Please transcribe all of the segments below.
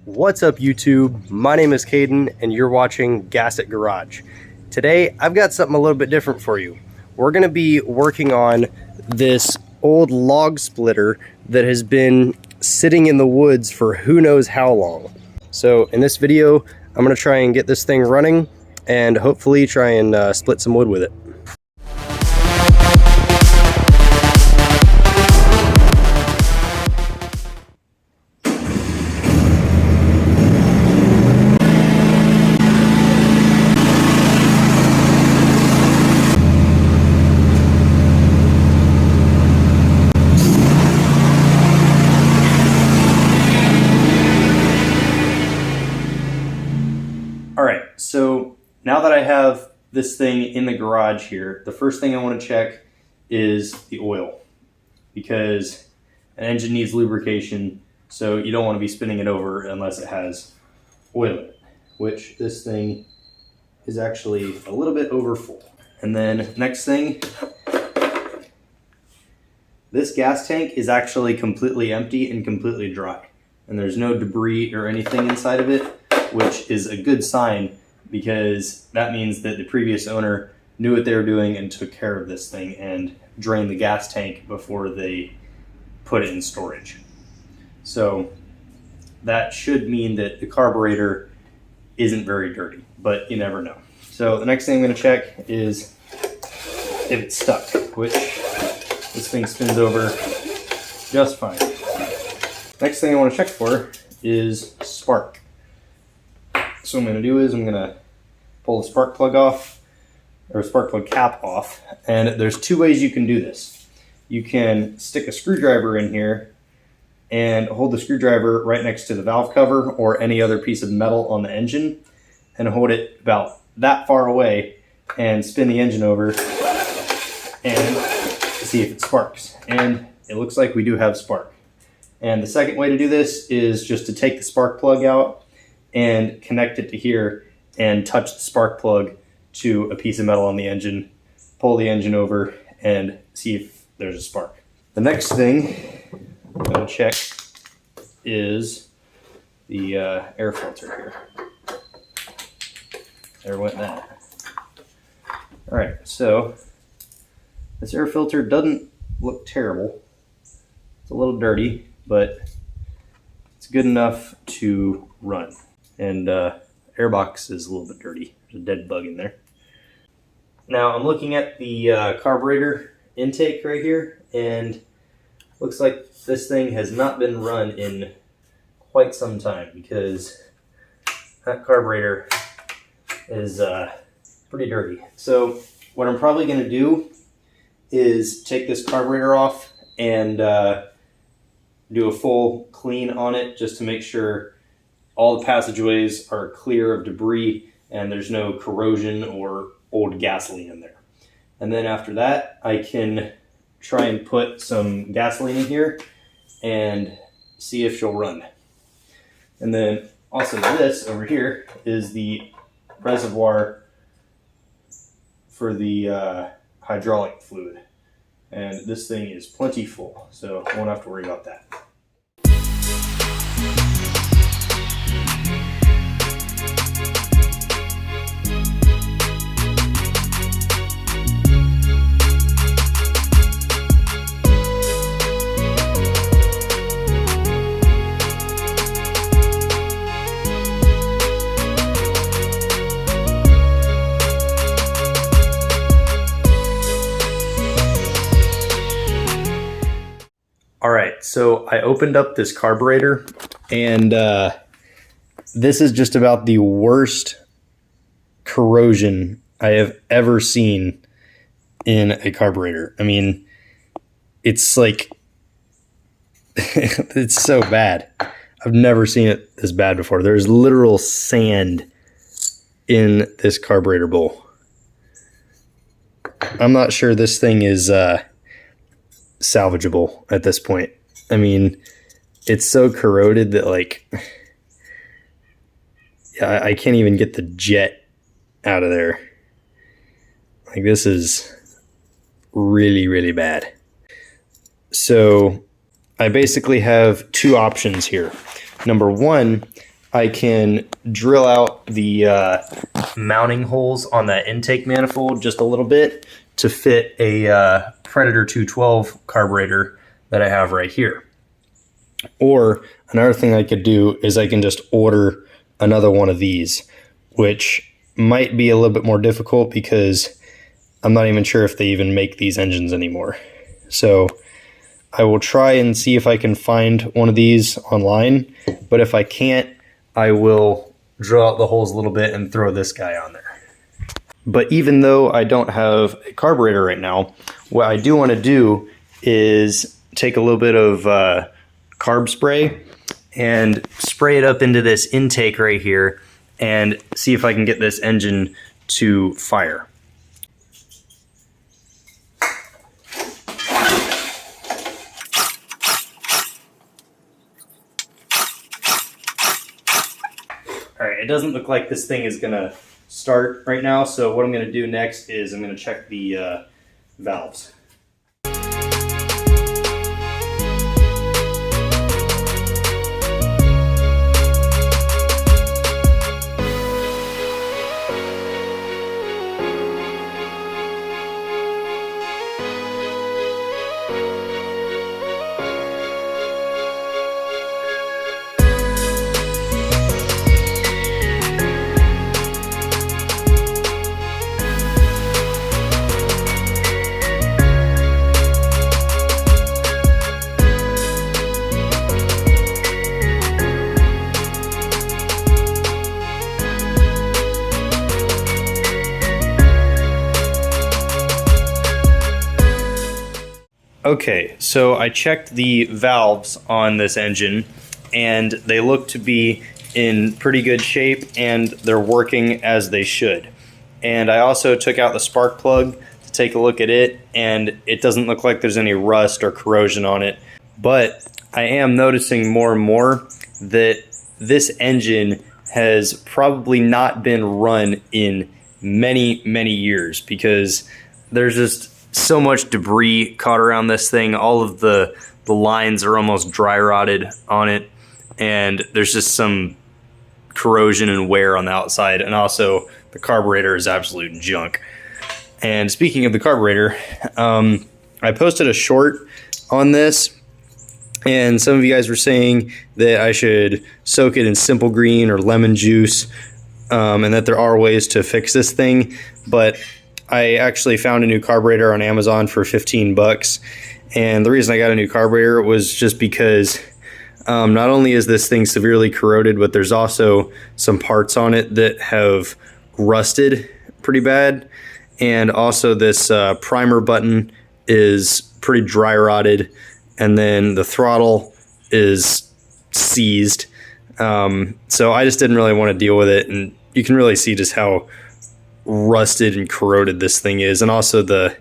What's up YouTube? My name is Caden and you're watching Gas It Garage. Today I've got something a little bit different for you. We're going to be working on this old log splitter that has been sitting in the woods for who knows how long. So in this video I'm going to try and get this thing running and hopefully try and split some wood with it. Alright, so now that I have this thing in the garage here, the first thing I want to check is the oil, because an engine needs lubrication, so you don't want to be spinning it over unless it has oil in it, which this thing is actually a little bit over full. And then next thing, this gas tank is actually completely empty and completely dry, and there's no debris or anything inside of it, which is a good sign because that means that the previous owner knew what they were doing and took care of this thing and drained the gas tank before they put it in storage. So that should mean that the carburetor isn't very dirty, but you never know. So the next thing I'm going to check is if it's stuck, which this thing spins over just fine. Next thing I want to check for is spark. So what I'm going to do is I'm going to pull the spark plug off, or spark plug cap off, and there's two ways you can do this. You can stick a screwdriver in here and hold the screwdriver right next to the valve cover or any other piece of metal on the engine and hold it about that far away and spin the engine over and see if it sparks. And it looks like we do have spark. And the second way to do this is just to take the spark plug out and connect it to here and touch the spark plug to a piece of metal on the engine, pull the engine over and see if there's a spark. The next thing I'm going to check is the air filter here. There went that. Alright, so this air filter doesn't look terrible. It's a little dirty, but it's good enough to run. And airbox is a little bit dirty. There's a dead bug in there. Now I'm looking at the carburetor intake right here, and looks like this thing has not been run in quite some time because that carburetor is pretty dirty. So what I'm probably going to do is take this carburetor off and do a full clean on it just to make sure all the passageways are clear of debris and there's no corrosion or old gasoline in there. And then after that, I can try and put some gasoline in here and see if she'll run. And then also this over here is the reservoir for the hydraulic fluid. And this thing is plenty full, so I won't have to worry about that. Alright, so I opened up this carburetor and this is just about the worst corrosion I have ever seen in a carburetor. I mean, it's like, it's so bad. I've never seen it this bad before. There's literal sand in this carburetor bowl. I'm not sure this thing is salvageable at this point. I mean, it's so corroded that like, yeah, I can't even get the jet out of there. Like this is really, really bad. So I basically have two options here. Number one, I can drill out the mounting holes on that intake manifold just a little bit to fit a Predator 212 carburetor that I have right here. Or another thing I could do is I can just order another one of these, which might be a little bit more difficult because I'm not even sure if they even make these engines anymore. So I will try and see if I can find one of these online, but if I can't, I will drill out the holes a little bit and throw this guy on there. But even though I don't have a carburetor right now, what I do want to do is take a little bit of carb spray and spray it up into this intake right here and see if I can get this engine to fire. All right, it doesn't look like this thing is gonna start right now, so what I'm gonna do next is I'm gonna check the valves. Okay, so I checked the valves on this engine and they look to be in pretty good shape and they're working as they should. And I also took out the spark plug to take a look at it, and it doesn't look like there's any rust or corrosion on it. But I am noticing more and more that this engine has probably not been run in many, many years because there's just so much debris caught around this thing. All of the lines are almost dry rotted on it, and there's just some corrosion and wear on the outside, and also the carburetor is absolute junk. And speaking of the carburetor, I posted a short on this, and some of you guys were saying that I should soak it in Simple Green or lemon juice, and that there are ways to fix this thing, but I actually found a new carburetor on Amazon for 15 bucks. And the reason I got a new carburetor was just because not only is this thing severely corroded, but there's also some parts on it that have rusted pretty bad. And also this primer button is pretty dry rotted. And then the throttle is seized. So I just didn't really want to deal with it. And you can really see just how rusted and corroded this thing is, and also the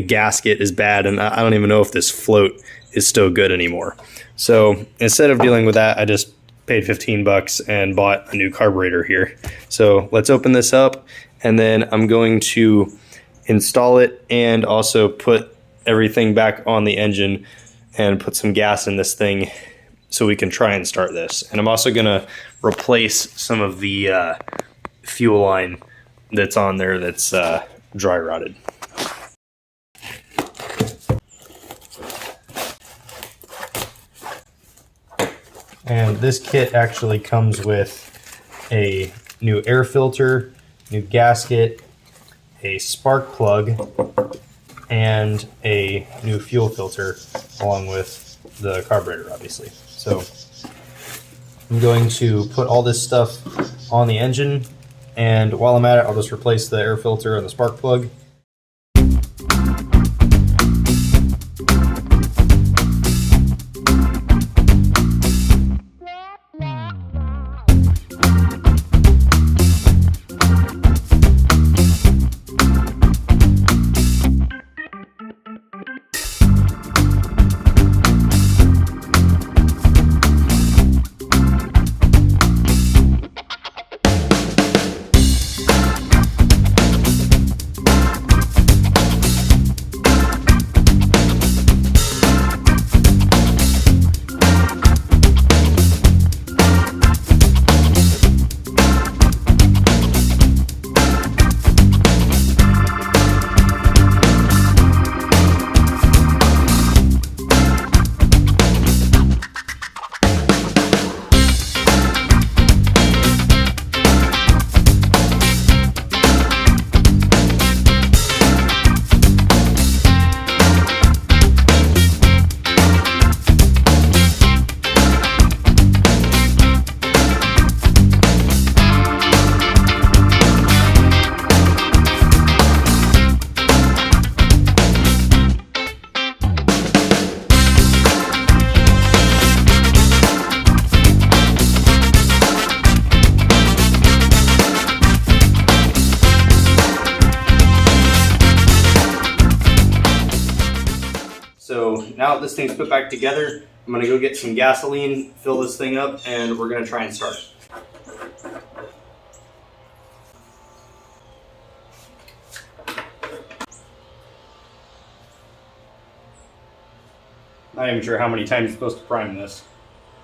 gasket is bad, and I don't even know if this float is still good anymore. So instead of dealing with that, I just paid 15 bucks and bought a new carburetor here. So let's open this up, and then I'm going to install it and also put everything back on the engine and put some gas in this thing so we can try and start this. And I'm also going to replace some of the fuel line that's on there that's dry rotted. And this kit actually comes with a new air filter, new gasket, a spark plug, and a new fuel filter, along with the carburetor, obviously. So I'm going to put all this stuff on the engine, and while I'm at it, I'll just replace the air filter and the spark plug. now that this thing's put back together, I'm gonna go get some gasoline, fill this thing up, and we're gonna try and start it. Not even sure how many times you're supposed to prime this.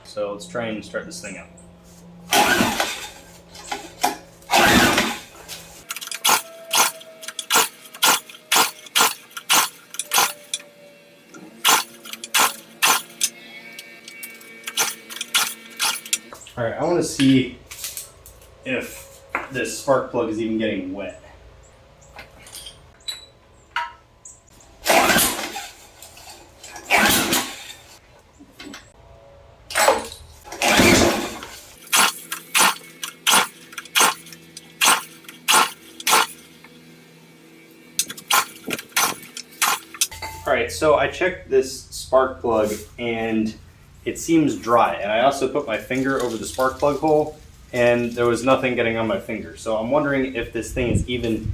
So let's try and start this thing up. All right, I want to see if this spark plug is even getting wet. Alright, so I checked this spark plug and it seems dry, and I also put my finger over the spark plug hole and there was nothing getting on my finger. So I'm wondering if this thing is even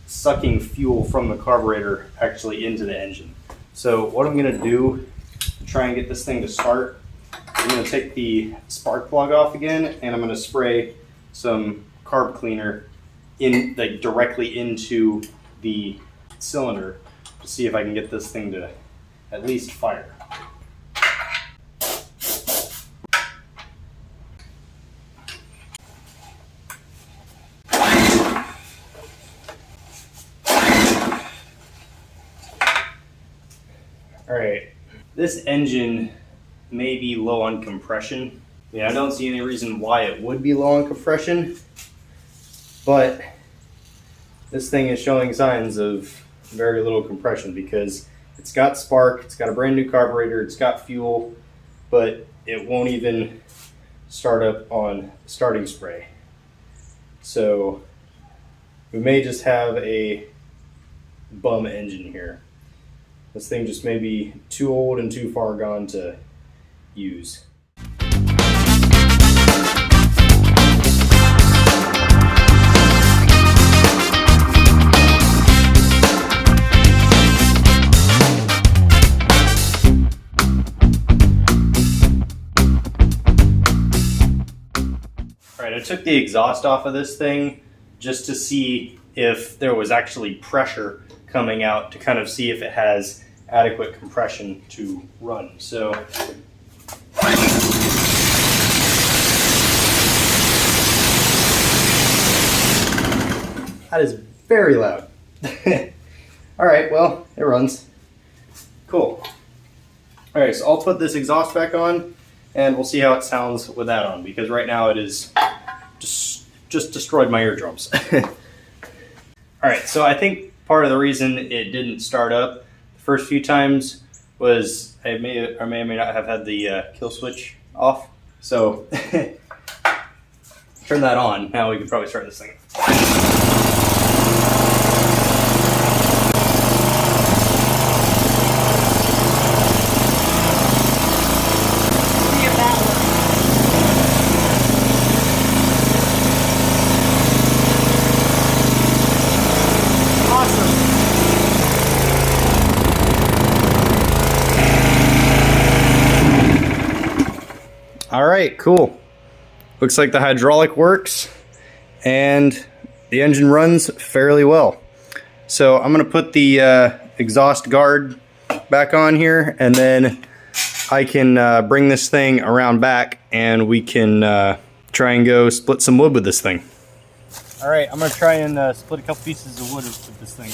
sucking fuel from the carburetor actually into the engine. So what I'm going to do to try and get this thing to start, I'm going to take the spark plug off again and I'm going to spray some carb cleaner in, like, directly into the cylinder to see if I can get this thing to at least fire. Alright, this engine may be low on compression. I don't see any reason why it would be low on compression, but this thing is showing signs of very little compression because it's got spark, it's got a brand new carburetor, it's got fuel, but it won't even start up on starting spray. So we may just have a bum engine here. This thing just may be too old and too far gone to use. Alright, I took the exhaust off of this thing just to see if there was actually pressure coming out, to kind of see if it has adequate compression to run. So that is very loud. All right, well, it runs. Cool. All right, so I'll put this exhaust back on and we'll see how it sounds with that on, because right now it is just destroyed my eardrums. All right, so I think part of the reason it didn't start up the first few times was I may or may not have had the kill switch off. So turn that on. Now we can probably start this thing. All right, cool. Looks like the hydraulic works and the engine runs fairly well. So I'm gonna put the exhaust guard back on here, and then I can bring this thing around back and we can try and go split some wood with this thing. All right, I'm gonna try and split a couple pieces of wood with this thing.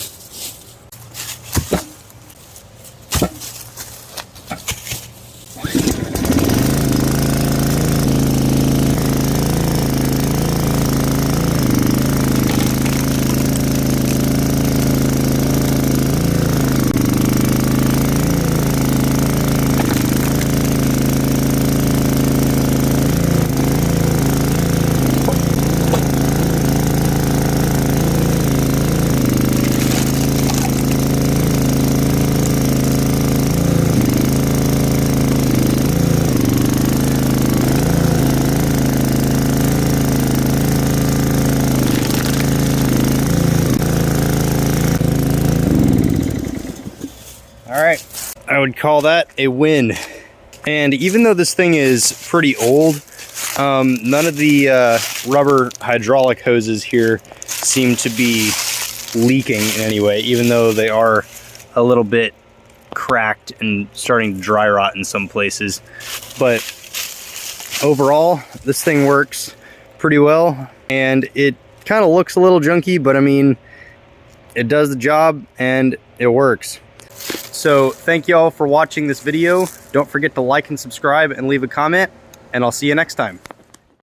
would call that a win. And even though this thing is pretty old, none of the rubber hydraulic hoses here seem to be leaking in any way, even though they are a little bit cracked and starting to dry rot in some places. But overall, this thing works pretty well, and it kind of looks a little junky, but I mean, it does the job and it works. So thank you all for watching this video. Don't forget to like and subscribe and leave a comment, and I'll see you next time.